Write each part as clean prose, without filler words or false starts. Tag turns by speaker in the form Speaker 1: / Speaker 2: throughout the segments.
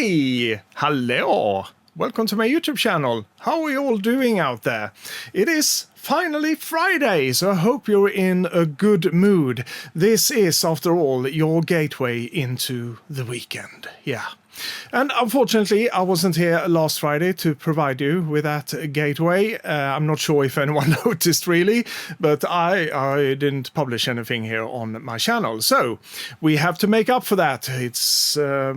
Speaker 1: Hey! Hello! Welcome to my YouTube channel. How are you all doing out there? It is finally Friday, so I hope you're in a good mood. This is, after all, your gateway into the weekend. Yeah. And unfortunately, I wasn't here last Friday to provide you with that gateway. I'm not sure if anyone noticed really, but I didn't publish anything here on my channel. So we have to make up for that.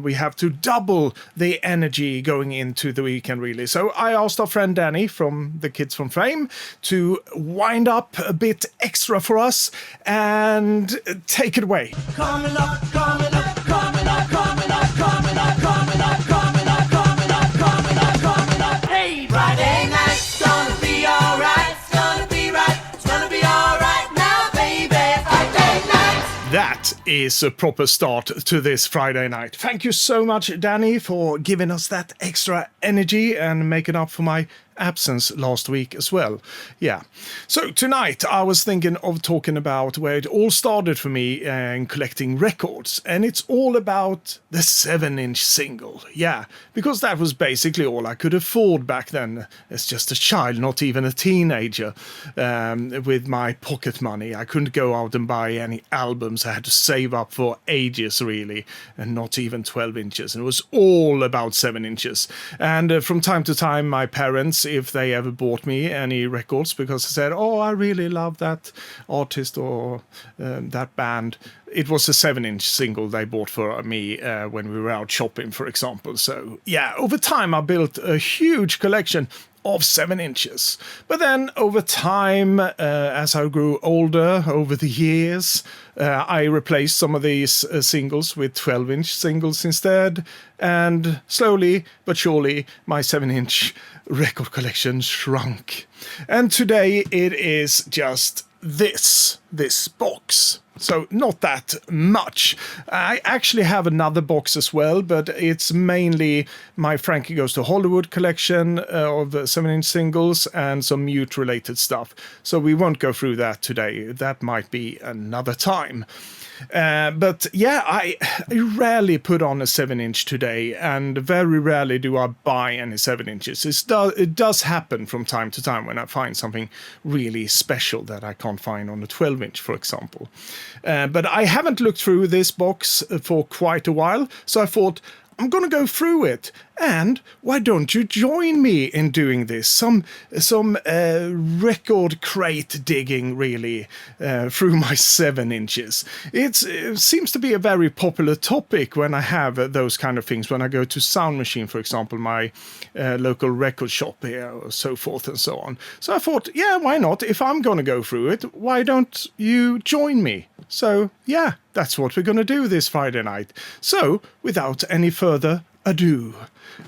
Speaker 1: We have to double the energy going into the weekend really. So I asked our friend Danny from the Kids from Fame to wind up a bit extra for us and take it away.
Speaker 2: Coming up, coming up, coming up, coming up, coming up, coming up, coming up, coming up, coming up, coming up. Hey, Friday night's gonna be alright. It's gonna be right. It's gonna be alright now, baby. Friday night.
Speaker 1: That is a proper start to this Friday night. Thank you so much, Danny, for giving us that extra energy and making up for my absence last week as well. Yeah. So tonight I was thinking of talking about where it all started for me in collecting records, and it's all about the 7-inch single. Yeah, because that was basically all I could afford back then as just a child, not even a teenager. With my pocket money, I couldn't go out and buy any albums. I had to save up for ages really, and not even 12 inches. And it was all about 7 inches. And from time to time my parents, if they ever bought me any records because I said, oh, I really love that artist or that band. It was a 7-inch single they bought for me when we were out shopping, for example. So yeah, over time I built a huge collection of 7 inches. But then over time, as I grew older over the years, I replaced some of these singles with 12-inch singles instead. And slowly but surely, my 7-inch record collection shrunk. And today it is just this box. So not that much. I actually have another box as well, but it's mainly my Frankie Goes to Hollywood collection of 7-inch singles and some Mute related stuff. So we won't go through that today. That might be another time. But yeah, I rarely put on a 7-inch today, and very rarely do I buy any 7 inches. It does happen from time to time when I find something really special that I can't find on a 12-inch, for example. But I haven't looked through this box for quite a while, so I thought, I'm going to go through it. And why don't you join me in doing this? Some record crate digging, really, through my 7 inches. It seems to be a very popular topic when I have those kind of things. When I go to Sound Machine, for example, my local record shop here, or so forth and so on. So I thought, yeah, why not? If I'm going to go through it, why don't you join me? So, yeah, that's what we're going to do this Friday night. So, without any further ado,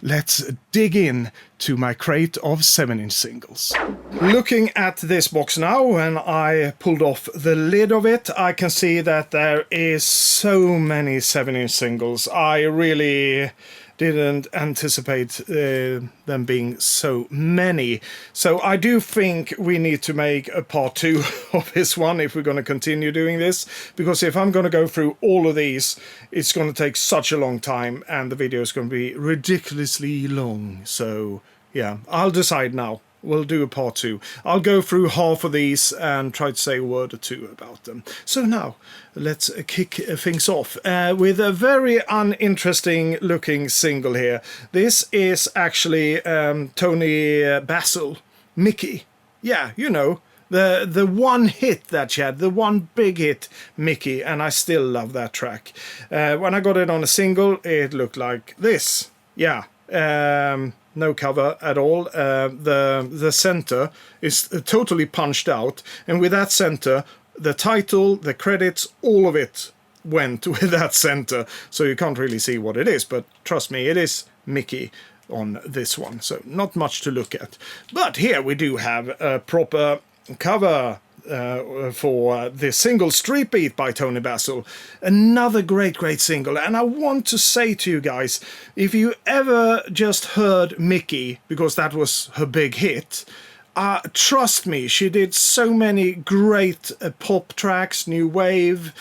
Speaker 1: let's dig in to my crate of 7-inch singles. Looking at this box now, when I pulled off the lid of it, I can see that there is so many 7-inch singles. I really didn't anticipate them being so many. So I do think we need to make a part 2 of this one if we're going to continue doing this, because if I'm going to go through all of these, it's going to take such a long time and the video is going to be ridiculously long. So yeah, I'll decide now. We'll do a part 2. I'll go through half of these and try to say a word or two about them. So now, let's kick things off with a very uninteresting looking single here. This is actually Tony Basil, Mickey. Yeah, you know, the one hit that she had, the one big hit, Mickey, and I still love that track. When I got it on a single, it looked like this. Yeah. No cover at all. The center is totally punched out, and with that center, the title, the credits, all of it went with that center, so you can't really see what it is, but trust me, it is Mickey on this one, so not much to look at. But here we do have a proper cover for the single Street Beat by Tony Basil. Another great single. And I want to say to you guys, if you ever just heard Mickey, because that was her big hit, trust me, she did so many great pop tracks, new wave,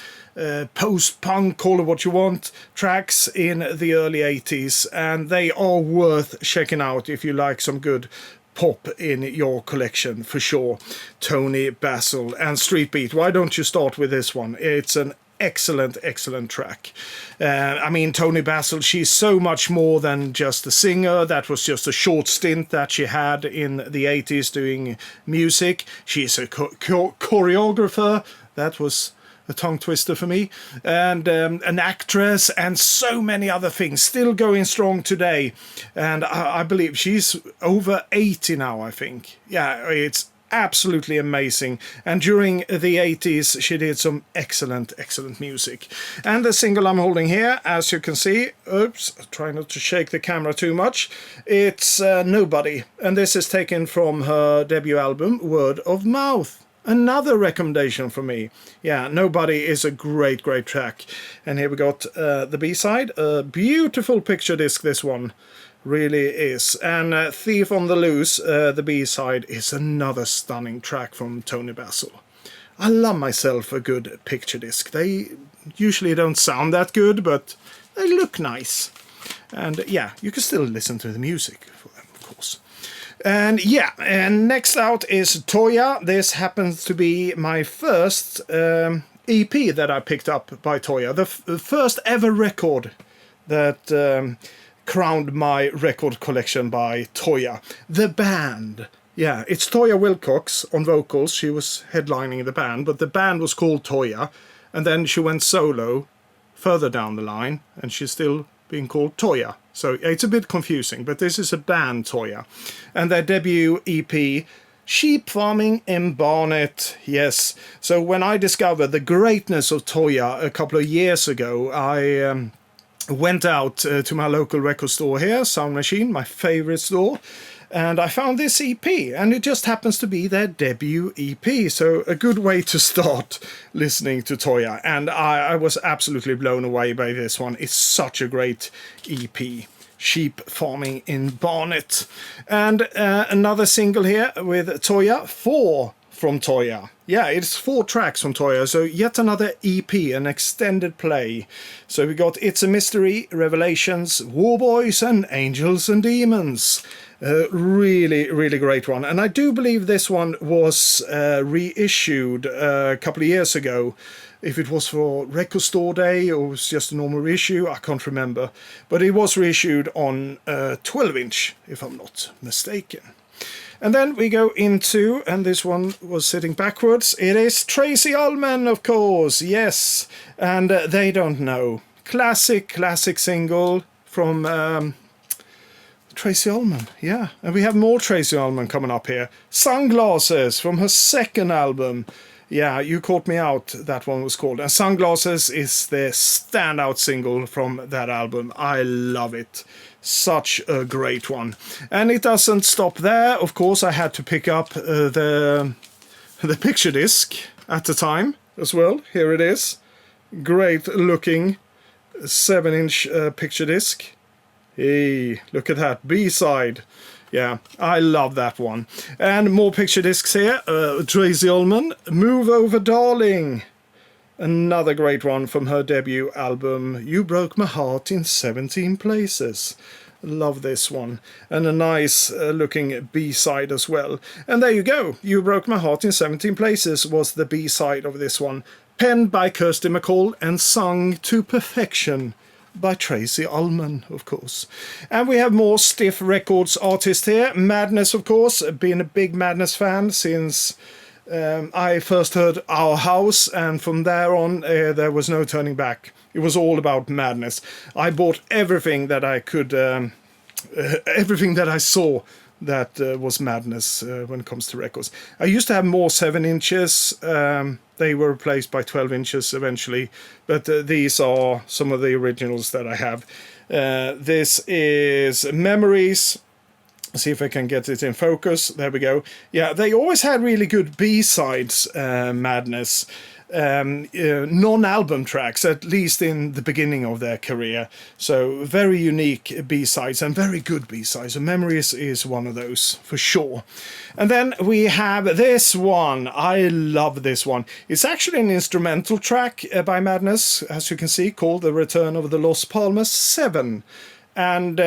Speaker 1: post-punk, call it what you want, tracks in the early 80s, and they are worth checking out if you like some good pop in your collection, for sure. Tony Basil and Street Beat. Why don't you start with this one? It's an excellent track. I mean, Tony Basil, she's so much more than just a singer. That was just a short stint that she had in the 80s doing music. She's a choreographer. That was a tongue twister for me, and an actress, and so many other things, still going strong today. And I believe she's over 80 now, I think. Yeah, it's absolutely amazing. And during the 80s, she did some excellent music. And the single I'm holding here, as you can see, oops, try not to shake the camera too much, it's Nobody. And this is taken from her debut album, Word of Mouth. Another recommendation for me. Yeah, Nobody is a great track. And here we got the B-side. A beautiful picture disc, this one. Really is. And Thief on the Loose, the B-side, is another stunning track from Tony Basil. I love myself a good picture disc. They usually don't sound that good, but they look nice. And yeah, you can still listen to the music for them, of course. And yeah, and next out is Toya. This happens to be my first EP that I picked up by Toya. The first ever record that crowned my record collection by Toya. The band. Yeah, it's Toya Wilcox on vocals. She was headlining the band, but the band was called Toya. And then she went solo further down the line, and she's still being called Toya. So it's a bit confusing, but this is a band, Toya. And their debut EP, Sheep Farming in Barnet. Yes. So when I discovered the greatness of Toya a couple of years ago, I went out to my local record store here, Sound Machine, my favorite store, and I found this EP, and it just happens to be their debut EP, so a good way to start listening to Toya, and I was absolutely blown away by this one. It's such a great EP. Sheep Farming in Barnet. And another single here with Toya, 4 from Toya. Yeah, it's 4 tracks from Toya, so yet another EP, an extended play. So we got It's a Mystery, Revelations, War Boys, and Angels and Demons. Really great one. And I do believe this one was reissued a couple of years ago. If it was for Record Store Day or it was just a normal reissue, I can't remember. But it was reissued on 12-inch, if I'm not mistaken. And then we go into, and this one was sitting backwards, it is Tracy Ullman, of course, yes. And They Don't Know. Classic single from Tracy Ullman, yeah. And we have more Tracy Ullman coming up here. Sunglasses from her second album. Yeah, You Caught Me Out, that one was called. And Sunglasses is the standout single from that album. I love it. Such a great one. And it doesn't stop there. Of course, I had to pick up the picture disc at the time as well. Here it is. Great looking 7-inch picture disc. Hey, look at that. B-side. Yeah, I love that one. And more picture discs here. Tracy Ullman, Move Over Darling. Another great one from her debut album, You Broke My Heart in 17 Places. Love this one. And a nice looking B-side as well. And there you go. You Broke My Heart in 17 Places was the B-side of this one. Penned by Kirsty MacColl and sung to perfection by Tracy Ullman, of course. And we have more Stiff Records artists here. Madness, of course. Been a big Madness fan since I first heard Our House, and from there on there was no turning back. It was all about Madness. I bought everything that I could, everything that I saw that was Madness when it comes to records. I used to have more 7 inches. They were replaced by 12 inches eventually, but these are some of the originals that I have. This is Memories. See if I can get it in focus. There we go. Yeah, they always had really good B-sides, Madness. non-album tracks, at least in the beginning of their career. So very unique B-sides and very good B-sides. And Memories is one of those for sure. And then we have this one. I love this one. It's actually an instrumental track by Madness, as you can see, called The Return of the Los Palmas 7. And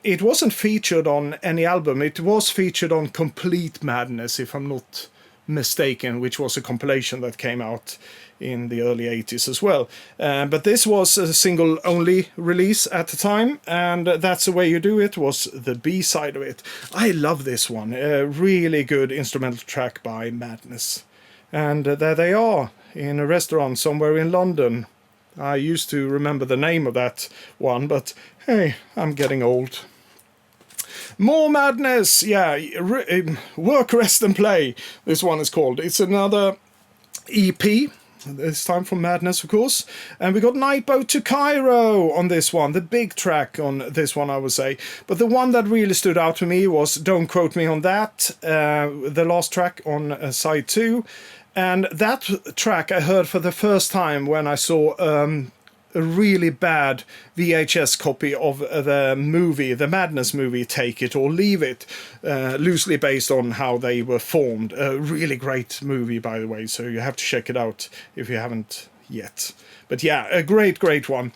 Speaker 1: it wasn't featured on any album. It was featured on Complete Madness, if I'm not mistaken, which was a compilation that came out in the early 80s as well. But this was a single-only release at the time, and That's the Way You Do It was the B-side of it. I love this one. A really good instrumental track by Madness. And there they are, in a restaurant somewhere in London. I used to remember the name of that one, but hey, I'm getting old. More Madness, yeah, Work, Rest and Play, this one is called. It's another EP, this time from Madness, of course. And we got Nightboat to Cairo on this one, the big track on this one, I would say. But the one that really stood out to me was Don't Quote Me on That, the last track on side 2. And that track I heard for the first time when I saw a really bad VHS copy of the movie, the Madness movie, Take It or Leave It, loosely based on how they were formed. A really great movie, by the way, so you have to check it out if you haven't yet. But yeah, a great one.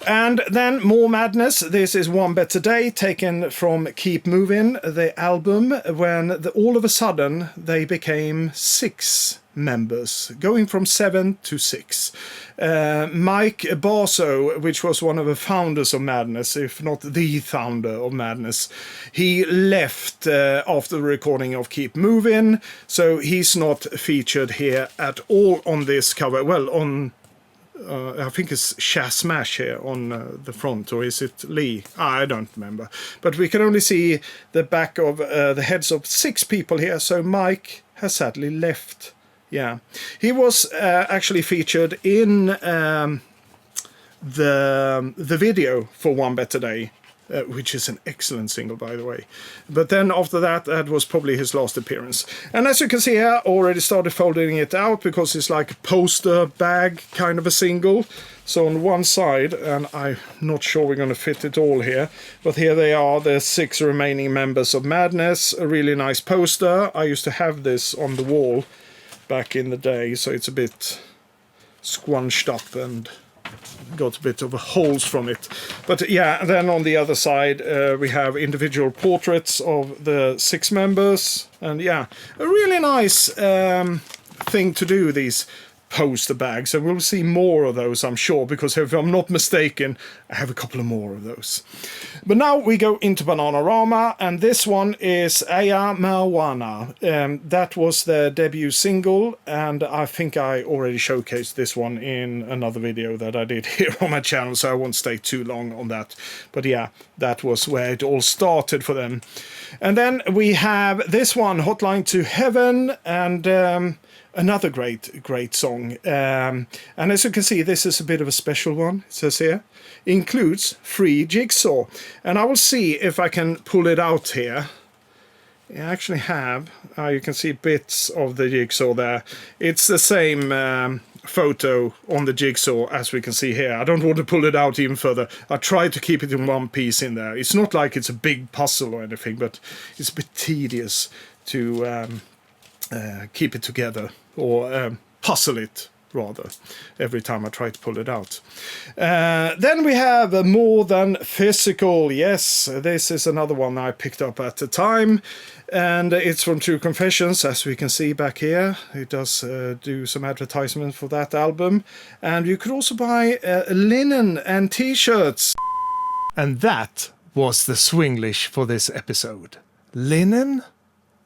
Speaker 1: And then more Madness. This is One Better Day, taken from Keep Moving, the album, when all of a sudden they became 6 members, going from 7 to 6. Mike Barso, which was one of the founders of Madness, if not the founder of Madness, he left after the recording of Keep Moving, so he's not featured here at all on this cover. Well, on I think it's Shaz Smash here on the front, or is it Lee? I don't remember. But we can only see the back of the heads of 6 people here, so Mike has sadly left. Yeah, he was actually featured in the video for One Better Day, which is an excellent single, by the way. But then after that, that was probably his last appearance. And as you can see here, already started folding it out because it's like a poster bag kind of a single. So on one side, and I'm not sure we're going to fit it all here, but here they are, the 6 remaining members of Madness. A really nice poster. I used to have this on the wall back in the day, so it's a bit squunched up and got a bit of holes from it. But yeah, then on the other side we have individual portraits of the 6 members, and yeah, a really nice thing to do, these poster bags, and we'll see more of those, I'm sure, because if I'm not mistaken, I have a couple of more of those. But now we go into Bananarama, and this one is Aya Marijuana. That was their debut single, and I think I already showcased this one in another video that I did here on my channel, so I won't stay too long on that. But yeah, that was where it all started for them. And then we have this one, Hotline to Heaven, and another great song. And as you can see, this is a bit of a special one. It says here, includes free jigsaw. And I will see if I can pull it out here. I actually have, you can see bits of the jigsaw there. It's the same photo on the jigsaw as we can see here. I don't want to pull it out even further. I tried to keep it in one piece in there. It's not like it's a big puzzle or anything, but it's a bit tedious to keep it together, or puzzle it rather, every time I try to pull it out. Then we have More Than Physical. Yes, this is another one I picked up at the time, and it's from True Confessions, as we can see back here. It does do some advertisement for that album, and you could also buy linen and t-shirts. And that was the Swinglish for this episode. Linen?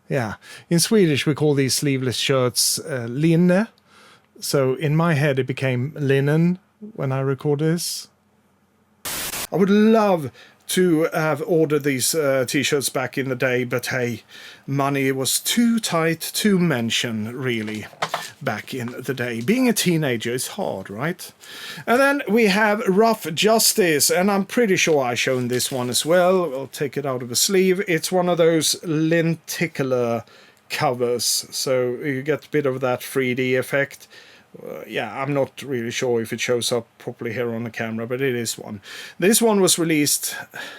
Speaker 1: Yeah, in Swedish we call these sleeveless shirts linne. So in my head it became linen when I record this. I would love to have ordered these t-shirts back in the day, but hey, money was too tight to mention, really, back in the day. Being a teenager is hard, right? And then we have Rough Justice, and I'm pretty sure I've shown this one as well. I'll take it out of a sleeve. It's one of those lenticular covers, so you get a bit of that 3D effect. Yeah, I'm not really sure if it shows up properly here on the camera, but it is one. This one was released,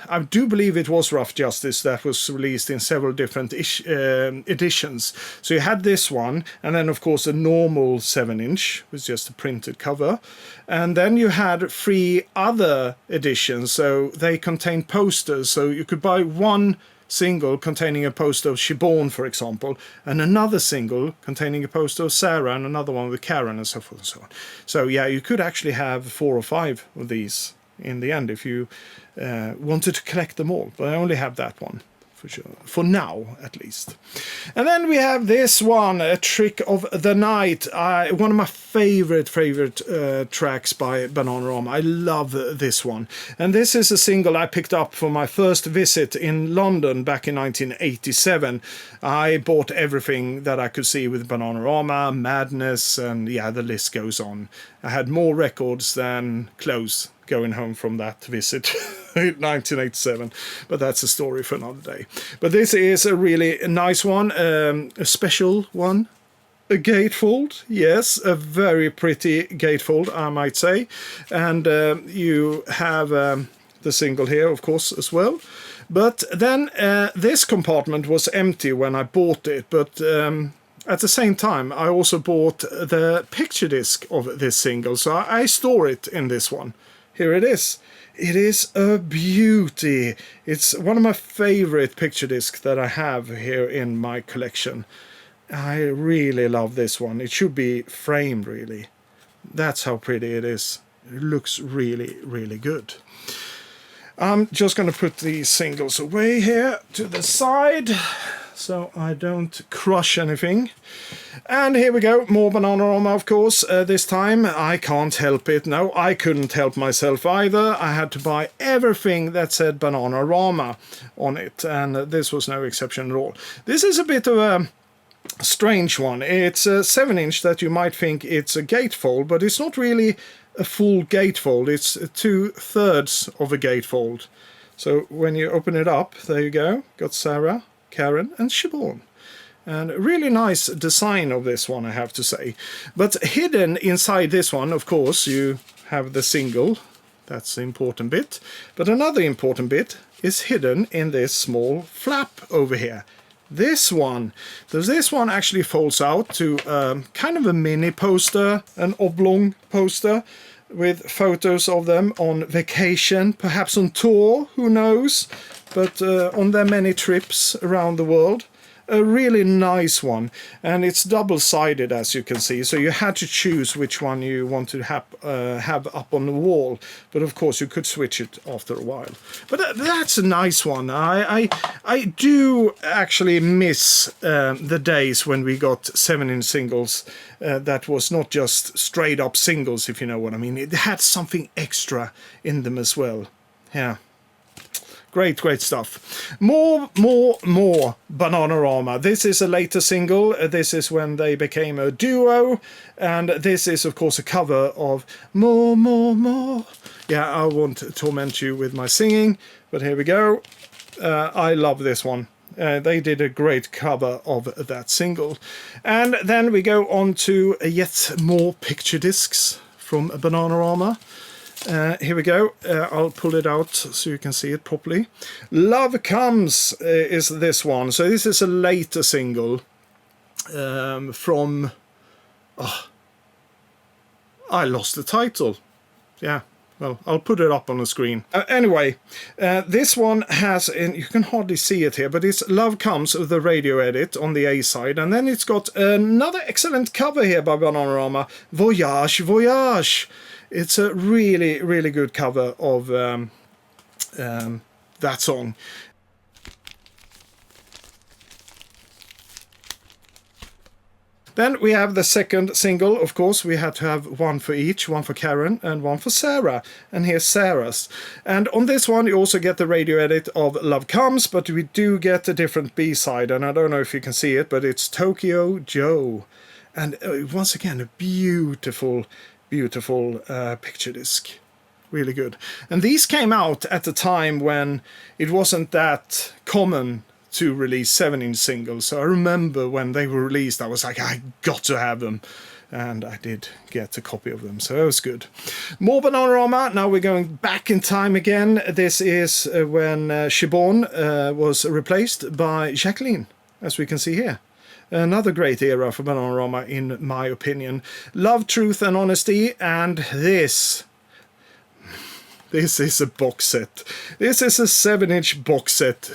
Speaker 1: I do believe it was Rough Justice that was released in several different editions. So you had this one, and then of course a normal 7-inch with just a printed cover. And then you had 3 other editions, so they contained posters, so you could buy one single containing a poster of Siobhan, for example, and another single containing a poster of Sarah, and another one with Karen, and so forth and so on. So yeah, you could actually have 4 or 5 of these in the end if you wanted to collect them all, but I only have that one. For sure, for now at least. And then we have this one, A Trick of the Night, one of my favorite tracks by Bananarama. I love this one, and this is a single I picked up for my first visit in London back in 1987. I bought everything that I could see with Bananarama, Madness, and yeah, the list goes on. I had more records than clothes going home from that visit in 1987, but that's a story for another day. But this is a really nice one, a special one, a gatefold. Yes, a very pretty gatefold, I might say. And you have the single here, of course, as well. But then this compartment was empty when I bought it, but at the same time, I also bought the picture disc of this single, so I store it in this one. Here it is. It is a beauty. It's one of my favorite picture discs that I have here in my collection. I really love this one. It should be framed, really. That's how pretty it is. It looks really, really good. I'm just going to put these singles away here to the side so I don't crush anything. And here we go, more Bananarama, of course. This time I can't help it. No, I couldn't help myself either. I had to buy everything that said Bananarama on it, and this was no exception at all. This is a bit of a strange one. It's a 7-inch that you might think it's a gatefold, but it's not really a full gatefold. It's 2/3 of a gatefold. So when you open it up, there you go. Got Sarah, Karen, and Siobhan. And a really nice design of this one, I have to say. But hidden inside this one, of course, you have the single. That's the important bit. But another important bit is hidden in this small flap over here. This one. This one actually folds out to kind of a mini poster, an oblong poster, with photos of them on vacation, perhaps on tour, who knows, but on their many trips around the world. A really nice one, and it's double-sided, as you can see, so you had to choose which one you want to have up on the wall, but of course you could switch it after a while. But that's a nice one. I do actually miss the days when we got 7-inch singles that was not just straight up singles, if you know what I mean. It had something extra in them as well. Yeah. Great stuff. More Bananarama. This is a later single. This is when they became a duo. And this is, of course, a cover of More. Yeah, I won't torment you with my singing, but here we go. I love this one. They did a great cover of that single. And then we go on to yet more picture discs from Bananarama. Here we go. I'll pull it out so you can see it properly. Love Comes is this one. So this is a later single from... Oh, I lost the title. Yeah, well, I'll put it up on the screen. Anyway, this one has, and you can hardly see it here, but it's Love Comes with the radio edit on the A side. And then it's got another excellent cover here by Bananarama, Voyage, Voyage. It's a really, really good cover of that song. Then we have the second single. Of course, we had to have one for each, one for Karen and one for Sarah. And here's Sarah's. And on this one, you also get the radio edit of Love Comes, but we do get a different B-side. And I don't know if you can see it, but it's Tokyo Joe. And once again, a beautiful picture disc. Really good. And these came out at a time when it wasn't that common to release 7-inch singles. So I remember when they were released, I was like, I got to have them. and I did get a copy of them, so that was good. More Bananarama. Now we're going back in time again. This is when Shibon was replaced by Jacqueline, as we can see here. Another great era for Bananarama, in my opinion. Love, Truth and Honesty, and this is a box set. This is a 7-inch box set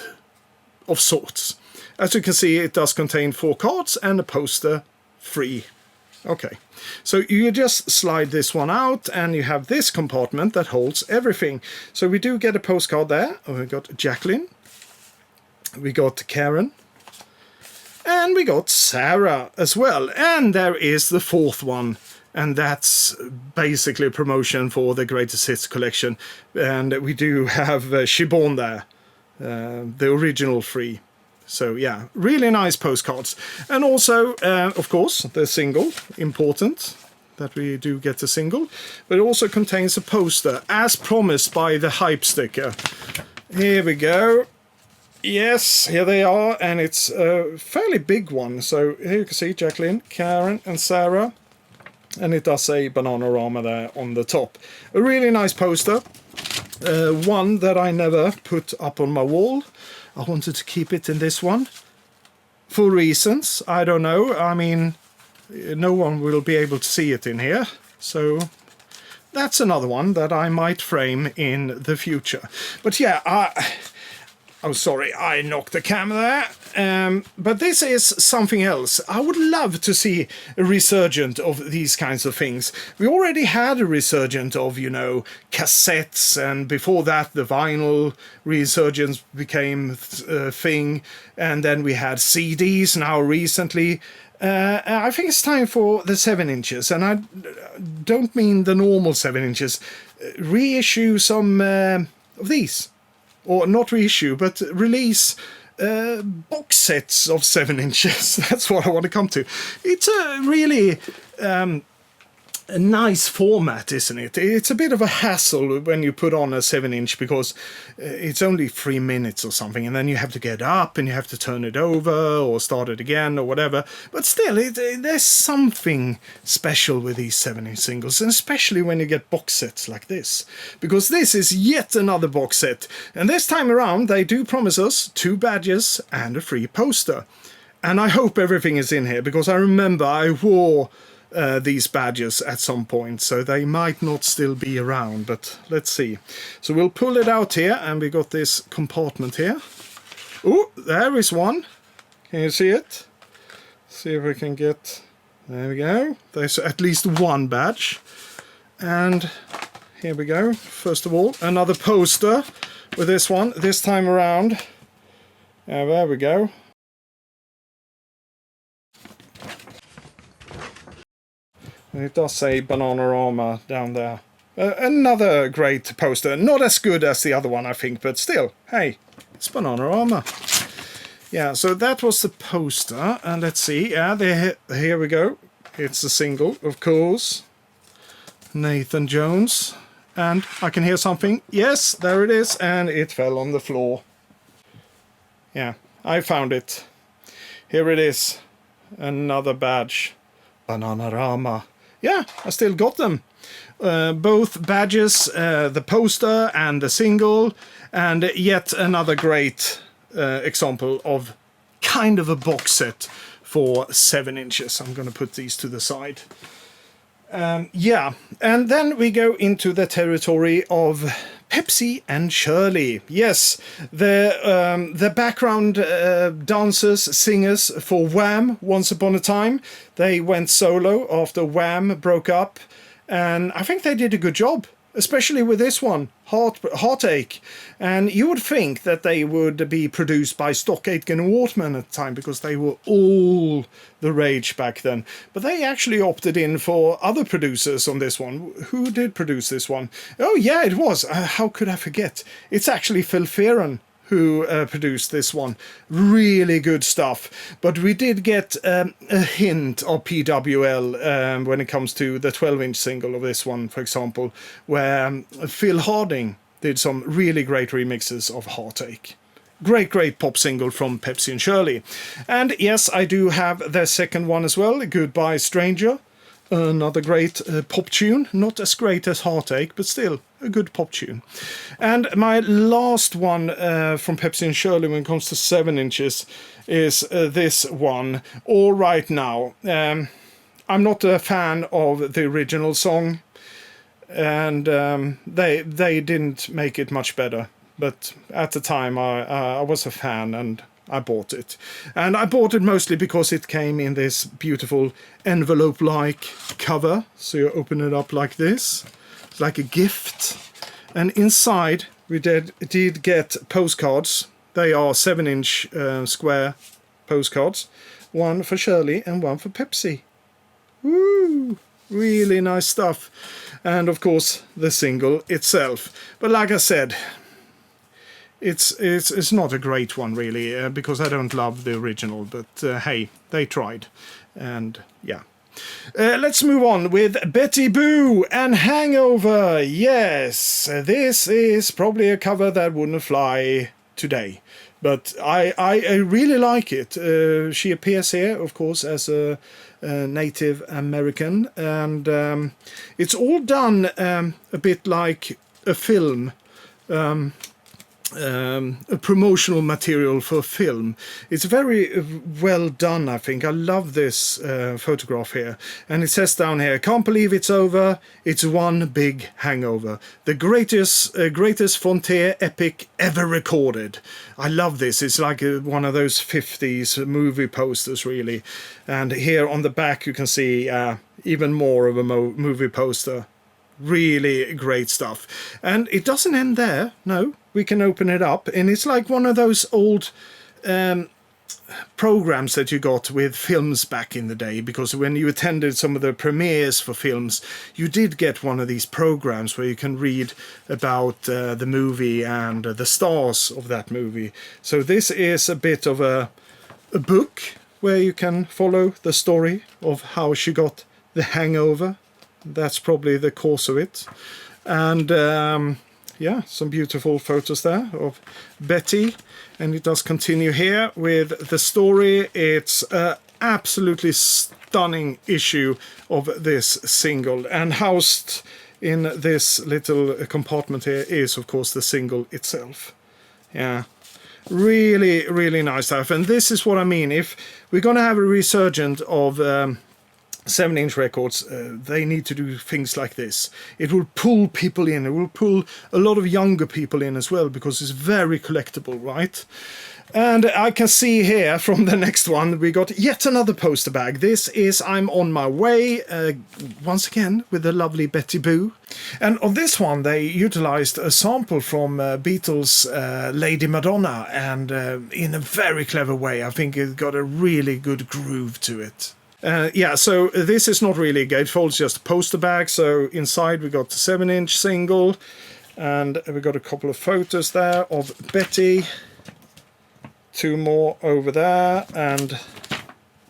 Speaker 1: of sorts. As you can see, it does contain 4 cards and a poster free. Okay, so you just slide this one out and you have this compartment that holds everything. So we do get a postcard there. We got Jacqueline, we got Karen, and we got Sarah as well. And there is the 4th one. And that's basically a promotion for the Greatest Hits collection. And we do have Shibon there, the original free. So yeah, really nice postcards. And also, of course, the single, important that we do get a single. But it also contains a poster, as promised by the hype sticker. Here we go. Yes, here they are. And it's a fairly big one. So here you can see Jacqueline, Karen and Sarah. And it does say Bananarama there on the top. A really nice poster. One that I never put up on my wall. I wanted to keep it in this one. For reasons, I don't know. I mean, no one will be able to see it in here. So that's another one that I might frame in the future. But yeah, oh, sorry, I knocked the camera there. But this is something else. I would love to see a resurgent of these kinds of things. We already had a resurgent of, you know, cassettes, and before that the vinyl resurgence became a thing. And then we had CDs now recently. I think it's time for the 7 inches, and I don't mean the normal 7 inches. Reissue some of these. Or not reissue, but release box sets of 7 inches. That's what I want to come to. It's a really a nice format, isn't it? It's a bit of a hassle when you put on a 7-inch because it's only 3 minutes or something, and then you have to get up and you have to turn it over or start it again or whatever. But still, there's something special with these 7-inch singles, and especially when you get box sets like this, because this is yet another box set, and this time around they do promise us 2 badges and a free poster. And I hope everything is in here, because I remember I wore these badges at some point, so they might not still be around, but let's see. So we'll pull it out here, and we got this compartment here. Oh, there is one. Can you see it? See if we can get... There we go. There's at least 1 badge. And here we go. First of all, another poster with this one, this time around. There we go. And it does say Bananarama down there. Another great poster. Not as good as the other one, I think, but still, hey, it's Bananarama. Yeah, so that was the poster. And let's see. Yeah, here we go. It's a single, of course. Nathan Jones. And I can hear something. Yes, there it is. And it fell on the floor. Yeah, I found it. Here it is. Another badge. Bananarama. Yeah, I still got them. Both badges, the poster and the single, and yet another great example of kind of a box set for 7 inches. I'm going to put these to the side. Yeah, and then we go into the territory of Pepsi and Shirley. Yes, the background dancers, singers for Wham! Once upon a time. They went solo after Wham! Broke up, and I think they did a good job, especially with this one, Heartache. And you would think that they would be produced by Stock Aitken and Waterman at the time, because they were all the rage back then. But they actually opted in for other producers on this one. Who did produce this one? Oh yeah, it was. How could I forget? It's actually Phil Fearon who produced this one. Really good stuff. But we did get a hint of PWL when it comes to the 12-inch single of this one, for example, where Phil Harding did some really great remixes of Heartache. Great pop single from Pepsi and Shirley. And yes, I do have the second one as well, Goodbye Stranger. Another great pop tune, not as great as Heartache, but still a good pop tune. And my last one from Pepsi and Shirley when it comes to 7 inches is this one, All Right Now. I'm not a fan of the original song, and they didn't make it much better. But at the time I was a fan and I bought it. And I bought it mostly because it came in this beautiful envelope-like cover. So you open it up like this. It's like a gift. And inside we did get postcards. They are 7-inch square postcards. One for Shirley and one for Pepsi. Woo! Really nice stuff. And of course the single itself. But like I said, it's not a great one really, because I don't love the original, but hey, they tried, and yeah. Let's move on with Betty Boo and Hangover. Yes, this is probably a cover that wouldn't fly today, but I really like it. She appears here, of course, as a Native American, and it's all done a bit like a film. A promotional material for film. It's very well done, I think. I love this photograph here. And it says down here, can't believe it's over, it's one big hangover. The greatest frontier epic ever recorded. I love this. It's like one of those 50s movie posters, really. And here on the back you can see even more of a movie poster. Really great stuff. And it doesn't end there. No, we can open it up, and it's like one of those old programs that you got with films back in the day, because when you attended some of the premieres for films, you did get one of these programs where you can read about the movie and the stars of that movie. So this is a bit of a book where you can follow the story of how she got the hangover. That's probably the course of it. And yeah, some beautiful photos there of Betty. And it does continue here with the story. It's an absolutely stunning issue of this single. And housed in this little compartment here is, of course, the single itself. Yeah, really, really nice stuff. And this is what I mean. If we're going to have a resurgence of 7-inch records, they need to do things like this. It will pull people in. It will pull a lot of younger people in as well, because it's very collectible, right? And I can see here from the next one, we got yet another poster bag. This is I'm on My Way, once again with the lovely Betty Boo. And on this one, they utilized a sample from Beatles' Lady Madonna, and in a very clever way. I think it got a really good groove to it. Yeah, so this is not really a gatefold, it's just a poster bag. So inside we got the 7-inch single, and we got a couple of photos there of Betty. 2 more over there, and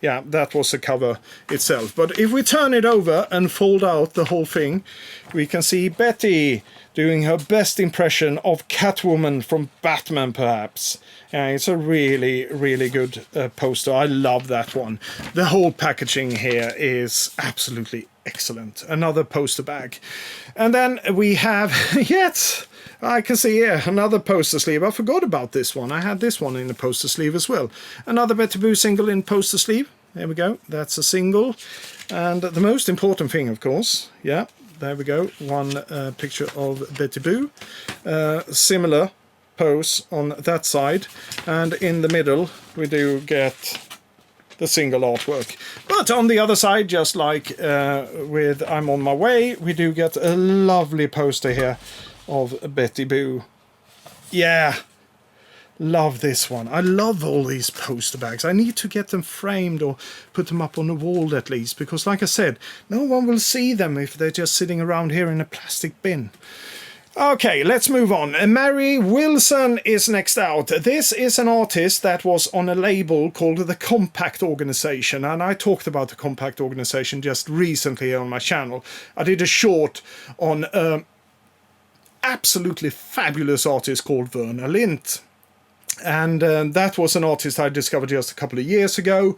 Speaker 1: yeah, that was the cover itself. But if we turn it over and fold out the whole thing, we can see Betty doing her best impression of Catwoman from Batman, perhaps. Yeah, it's a really, really good poster. I love that one. The whole packaging here is absolutely excellent. Another poster bag. And then we have, yet, I can see here, another poster sleeve. I forgot about this one. I had this one in the poster sleeve as well. Another Betty Boo single in poster sleeve. There we go. That's a single. And the most important thing, of course, yeah, there we go. One picture of Betty Boo. Similar pose on that side, and in the middle we do get the single artwork. But on the other side, just like with I'm on My Way, we do get a lovely poster here of Betty Boo. Yeah, love this one. I love all these poster bags. I need to get them framed or put them up on the wall at least, because like I said, no one will see them if they're just sitting around here in a plastic bin. Okay, let's move on. Mary Wilson is next out. This is an artist that was on a label called the Compact Organization, and I talked about the Compact Organization just recently on my channel. I did a short on an absolutely fabulous artist called Verna Lint. And that was an artist I discovered just a couple of years ago.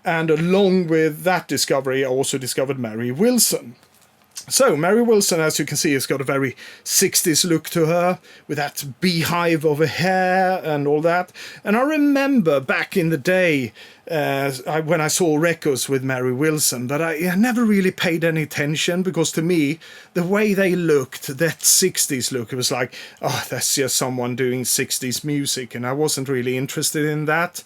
Speaker 1: And along with that discovery, I also discovered Mary Wilson. So Mary Wilson, as you can see, has got a very 60s look to her, with that beehive of a hair and all that. And I remember back in the day when I saw records with Mary Wilson, but I never really paid any attention, because to me, the way they looked, that 60s look, it was like, oh, that's just someone doing 60s music, and I wasn't really interested in that.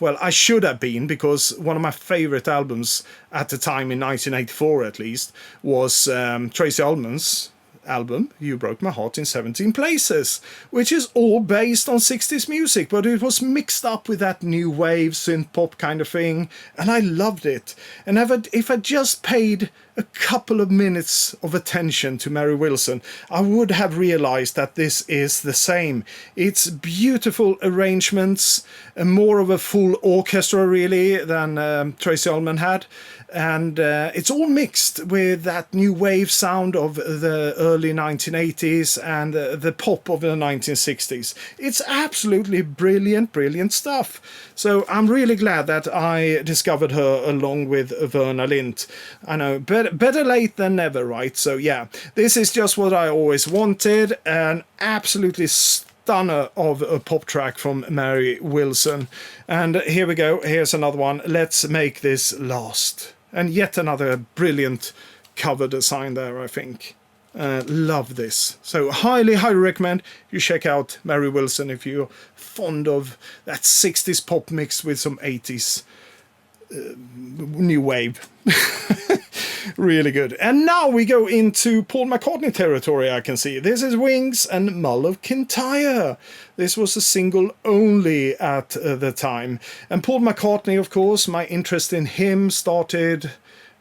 Speaker 1: Well, I should have been, because one of my favorite albums at the time, in 1984 at least, was Tracy Ullman's album, You Broke My Heart in 17 Places, which is all based on 60s music, but it was mixed up with that new wave synth pop kind of thing, and I loved it. And if I just paid a couple of minutes of attention to Mary Wilson, I would have realized that this is the same. It's beautiful arrangements, more of a full orchestra really than Tracy Ullman had. And it's all mixed with that new wave sound of the early 1980s and the pop of the 1960s. It's absolutely brilliant stuff. So I'm really glad that I discovered her along with Verna Lint. I know, better late than never, right? So yeah, this is just what I always wanted, an absolutely stunner of a pop track from Mary Wilson. And here we go, here's another one. Let's Make This Last. And yet another brilliant cover design there, I think. Love this. So highly recommend you check out Mary Wilson if you're fond of that 60s pop mixed with some 80s new wave. Really good. And now we go into Paul McCartney territory, I can see. This is Wings and Mull of Kintyre. This was a single only at the time. And Paul McCartney, of course, my interest in him started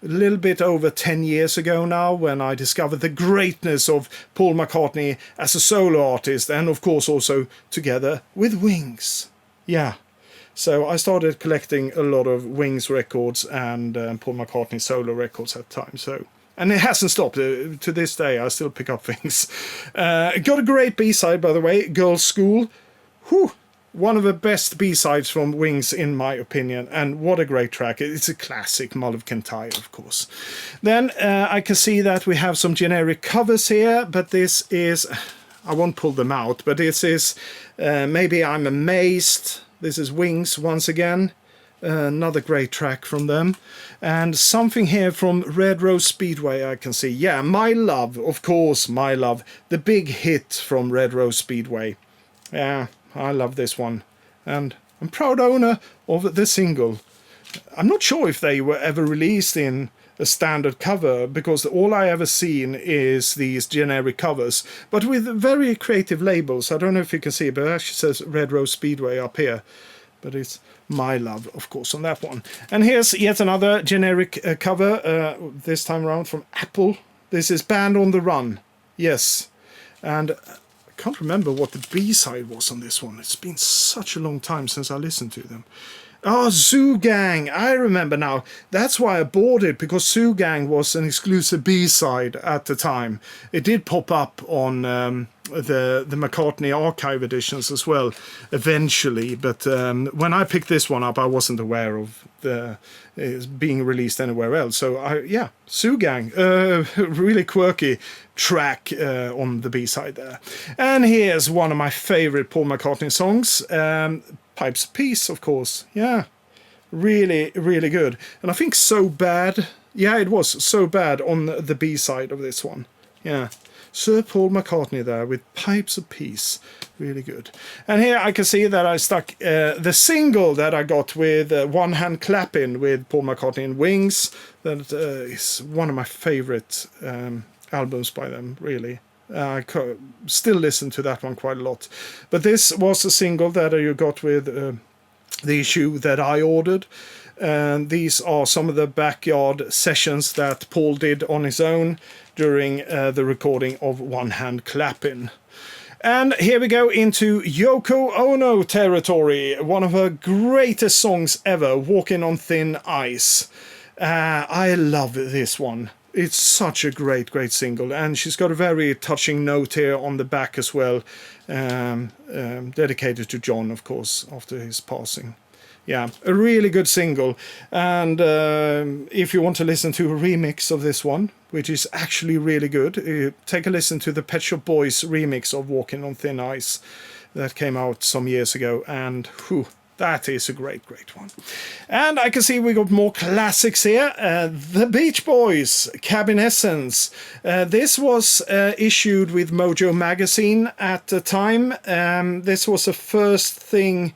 Speaker 1: a little bit over 10 years ago now, when I discovered the greatness of Paul McCartney as a solo artist, and of course also together with Wings. Yeah. So I started collecting a lot of Wings records and Paul McCartney solo records at the time. So, and it hasn't stopped. To this day, I still pick up things. Got a great B-side, by the way, Girls' School. Whew, one of the best B-sides from Wings, in my opinion. And what a great track. It's a classic, Mull of Kintyre, of course. Then I can see that we have some generic covers here, but this is... I won't pull them out, but this is Maybe I'm Amazed. This is Wings once again, another great track from them. And something here from Red Rose Speedway I can see. Yeah, My Love, of course, My Love. The big hit from Red Rose Speedway. Yeah, I love this one. And I'm proud owner of the single. I'm not sure if they were ever released in a standard cover, because all I ever seen is these generic covers, but with very creative labels. I don't know if you can see, but it actually says Red Rose Speedway up here, but it's My Love, of course, on that one. And here's yet another generic cover, this time around from Apple. This is Band on the Run. Yes, and I can't remember what the B-side was on this one. It's been such a long time since I listened to them. Oh, Zoo Gang, I remember now. That's why I bought it, because Zoo Gang was an exclusive B-side at the time. It did pop up on the McCartney archive editions as well, eventually. But when I picked this one up, I wasn't aware of it being released anywhere else. So, yeah, Zoo Gang, really quirky track on the B-side there. And here's one of my favorite Paul McCartney songs, Pipes of Peace, of course. Yeah, really good. And I think So Bad, yeah, it was So Bad on the B-side of this one. Yeah, Sir Paul McCartney there with Pipes of Peace. Really good. And here I can see that I stuck the single that I got with One Hand Clapping with Paul McCartney and Wings. That is one of my favorite albums by them, really. I still listen to that one quite a lot. But this was a single that you got with the issue that I ordered. And these are some of the backyard sessions that Paul did on his own during the recording of One Hand Clapping. And here we go into Yoko Ono territory. One of her greatest songs ever, Walking on Thin Ice. I love this one. It's such a great single, and she's got a very touching note here on the back as well, dedicated to John, of course, after his passing. Yeah, a really good single. And if you want to listen to a remix of this one, which is actually really good, take a listen to the Pet Shop Boys remix of Walking on Thin Ice that came out some years ago, and whew, that is a great one. And I can see we got more classics here. The Beach Boys, Cabin Essence. This was issued with Mojo magazine at the time. This was the first thing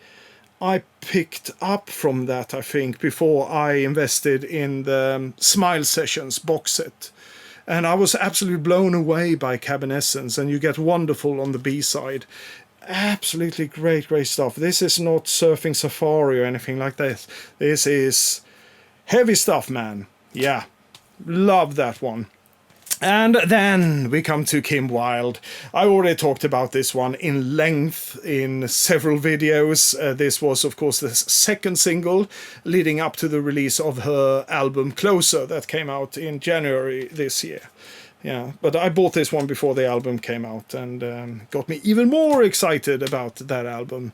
Speaker 1: I picked up from that, I think, before I invested in the Smile Sessions box set. And I was absolutely blown away by Cabin Essence, and you get Wonderful on the B-side. Absolutely great stuff. This is not Surfing Safari or anything like that. This is heavy stuff, man. Yeah, love that one. And then we come to Kim Wilde. I already talked about this one in length in several videos. This was, of course, the second single leading up to the release of her album Closer that came out in January this year. Yeah, but I bought this one before the album came out, and got me even more excited about that album,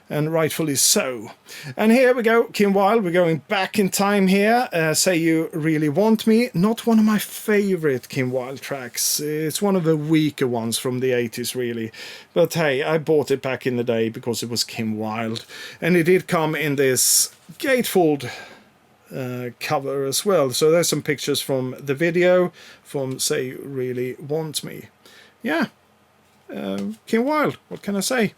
Speaker 1: and rightfully so. And here we go, Kim Wilde. We're going back in time here. Say You Really Want Me. Not one of my favorite Kim Wilde tracks. It's one of the weaker ones from the 80s, really. But hey, I bought it back in the day because it was Kim Wilde, and it did come in this gatefold cover as well. So there's some pictures from the video from Say You Really Want Me. Yeah, Kim Wilde, what can I say?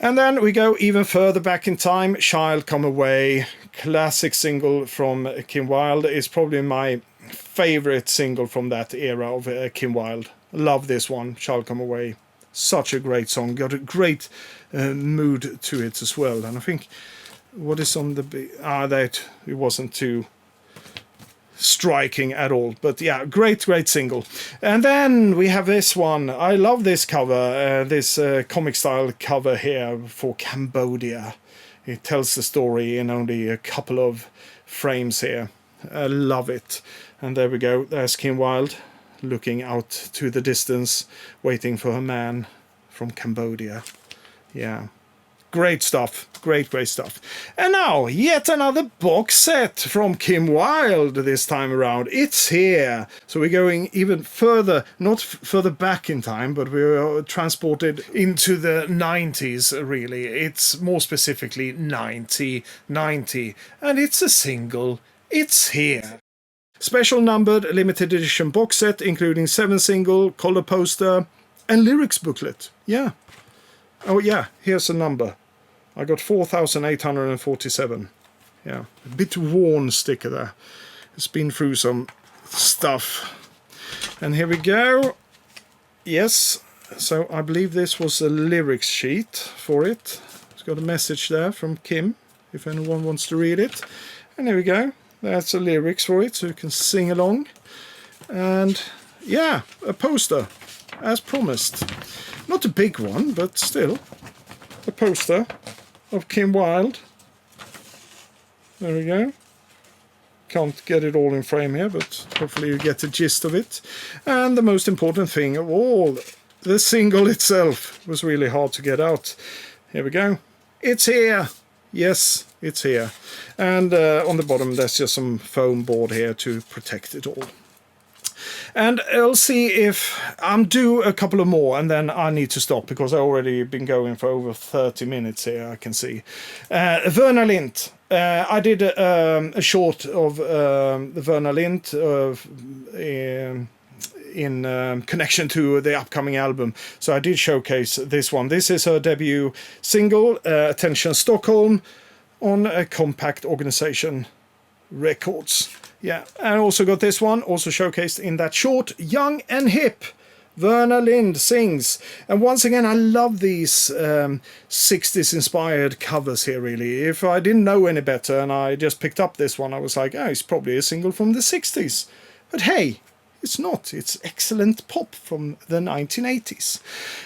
Speaker 1: And then we go even further back in time. Child Come Away, classic single from Kim Wilde. Is probably my favorite single from that era of Kim Wilde. Love this one, Child Come Away. Such a great song, got a great mood to it as well. And I think what is on the that it wasn't too striking at all, but yeah, great single. And then we have this one. I love this cover, this comic style cover here for Cambodia. It tells the story in only a couple of frames here. I love it. And there we go, there's Kim Wilde looking out to the distance, waiting for her man from Cambodia. Yeah, great stuff, great stuff. And now, yet another box set from Kim Wilde this time around. It's here. So we're going even further, not further back in time, but we're transported into the 90s, really. It's more specifically 1990. And it's a single. It's here. Special numbered limited edition box set, including 7 single, color poster, and lyrics booklet. Yeah. Oh yeah, here's a number. I got 4,847. Yeah, a bit worn sticker there. It's been through some stuff. And here we go. Yes, so I believe this was a lyrics sheet for it. It's got a message there from Kim, if anyone wants to read it. And here we go. That's the lyrics for it, so you can sing along. And yeah, a poster, as promised. Not a big one, but still. A poster of Kim Wilde. There we go. Can't get it all in frame here, but hopefully you get the gist of it. And the most important thing of all, the single itself was really hard to get out. Here we go. It's here. Yes, it's here. And on the bottom there's just some foam board here to protect it all. And I'll see if I'm due a couple of more, and then I need to stop because I've already been going for over 30 minutes here, I can see. Verna Lint. I did a short of the Verna Lint in connection to the upcoming album. So I did showcase this one. This is her debut single, Attention Stockholm, on a Compact Organization Records. Yeah, and I also got this one, also showcased in that short, Young and Hip. Verna Lind sings. And once again, I love these 60s inspired covers here, really. If I didn't know any better and I just picked up this one, I was like, oh, it's probably a single from the 60s. But hey, it's not. It's excellent pop from the 1980s.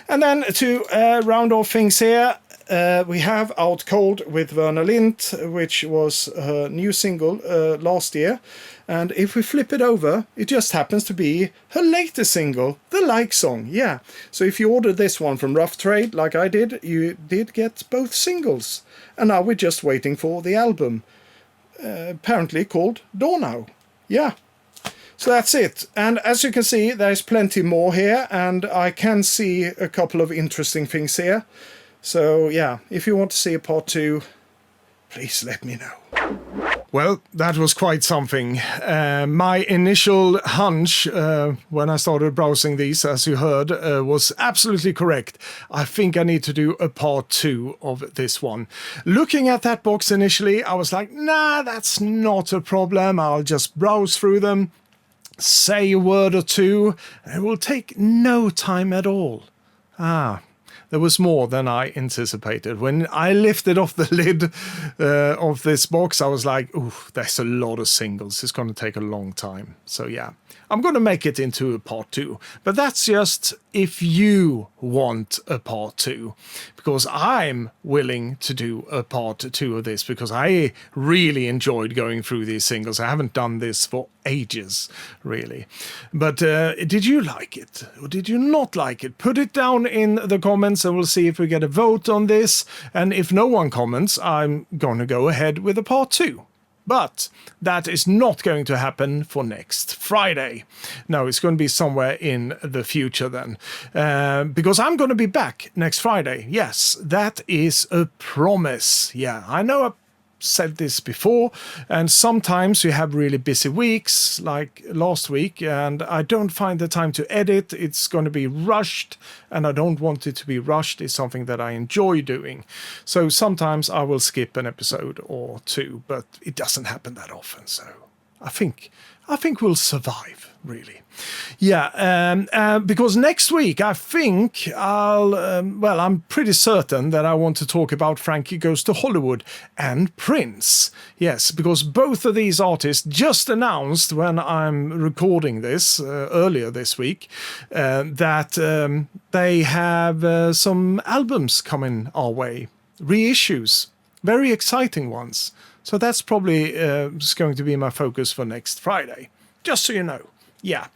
Speaker 1: And then to round off things here, we have Out Cold with Verna Lind, which was her new single last year. And if we flip it over, it just happens to be her latest single, the Like song. Yeah. So if you ordered this one from Rough Trade, like I did, you did get both singles. And now we're just waiting for the album, apparently called Dornow. Yeah. So that's it. And as you can see, there's plenty more here, and I can see a couple of interesting things here. So yeah, if you want to see a part 2, please let me know. Well, that was quite something. My initial hunch when I started browsing these, as you heard, was absolutely correct. I think I need to do a part 2 of this one. Looking at that box initially, I was like, nah, that's not a problem. I'll just browse through them, say a word or two, and it will take no time at all. There was more than I anticipated. When I lifted off the lid of this box, I was like, ooh, there's a lot of singles. It's going to take a long time. So yeah, I'm going to make it into a part 2. But that's just if you want a part 2. Because I'm willing to do a part 2 of this, because I really enjoyed going through these singles. I haven't done this for ages, really. But did you like it? Or did you not like it? Put it down in the comments and we'll see if we get a vote on this. And if no one comments, I'm going to go ahead with a part 2. But that is not going to happen for next Friday. No, it's going to be somewhere in the future then. Because I'm going to be back next Friday. Yes, that is a promise. Yeah, I know I've said this before, and sometimes you have really busy weeks, like last week, and I don't find the time to edit. It's going to be rushed, and I don't want it to be rushed. It's something that I enjoy doing. So sometimes I will skip an episode or 2, but it doesn't happen that often. So I think we'll survive, really. Yeah, because next week I think I'm pretty certain that I want to talk about Frankie Goes to Hollywood and Prince. Yes, because both of these artists just announced when I'm recording this earlier this week that they have some albums coming our way, reissues, very exciting ones. So that's probably going to be my focus for next Friday, just so you know. Yeah,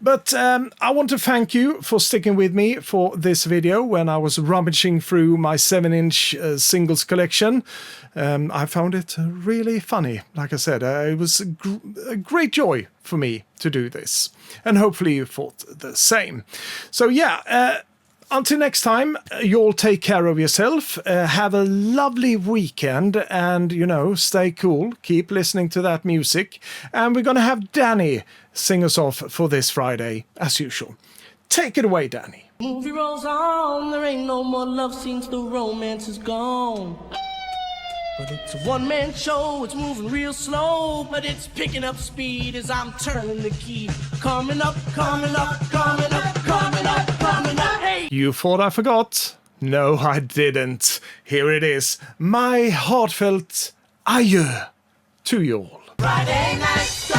Speaker 1: but I want to thank you for sticking with me for this video when I was rummaging through my 7-inch singles collection. I found it really funny. Like I said, it was a great joy for me to do this, and hopefully you thought the same. So yeah, until next time, you all take care of yourself. Have a lovely weekend and, stay cool. Keep listening to that music. And we're going to have Danny sing us off for this Friday, as usual. Take it away, Danny.
Speaker 2: Movie rolls on, there ain't no more love scenes, the romance is gone. But it's a one-man show, it's moving real slow, but it's picking up speed as I'm turning the key. Coming up, coming up, coming up, coming up, coming up, hey!
Speaker 1: You thought I forgot? No, I didn't. Here it is, my heartfelt adieu to you all.
Speaker 2: Friday night.